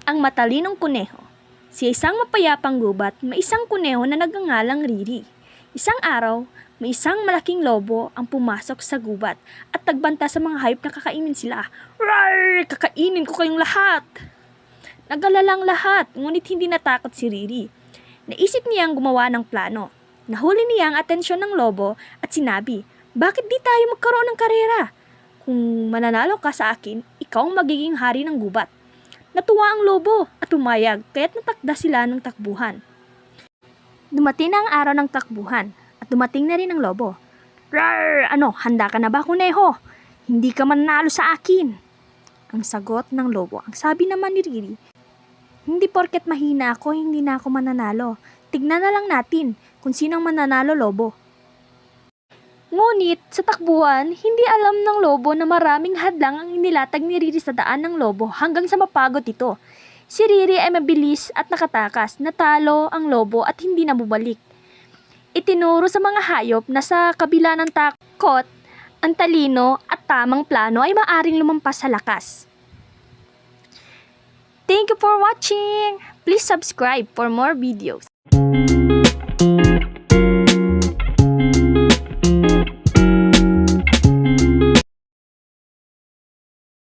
Ang matalinong kuneho. Sa isang mapayapang gubat, may isang kuneho na nagngangalang Riri. Isang araw, may isang malaking lobo ang pumasok sa gubat at nagbanta sa mga hayop na kakainin sila. Rar! Kakainin ko kayong lahat! Nag-alalang lahat, ngunit hindi natakot si Riri. Naisip niyang gumawa ng plano. Nahuli niya ang atensyon ng lobo at sinabi, "Bakit di tayo magkaroon ng karera? Kung mananalo ka sa akin, ikaw ang magiging hari ng gubat." Natuwa ang lobo at pumayag, kaya't natakda sila ng takbuhan. Dumating na ang araw ng takbuhan at dumating na rin ang lobo. "Rar! Ano, handa ka na ba, kuneho? Hindi ka mananalo sa akin." Ang sagot ng lobo. Ang sabi naman ni Riri, "Hindi porket mahina ako, hindi na ako mananalo. Tignan na lang natin kung sino ang mananalo, lobo." Ngunit sa takbuhan, hindi alam ng lobo na maraming hadlang ang inilatag ni Riri sa daan ng lobo hanggang sa mapagod ito. Si Riri ay mabilis at nakatakas, natalo ang lobo at hindi na bumalik. Itinuro sa mga hayop na sa kabila ng takot, ang talino at tamang plano ay maaring lumampas sa lakas. Thank you for watching! Please subscribe for more videos.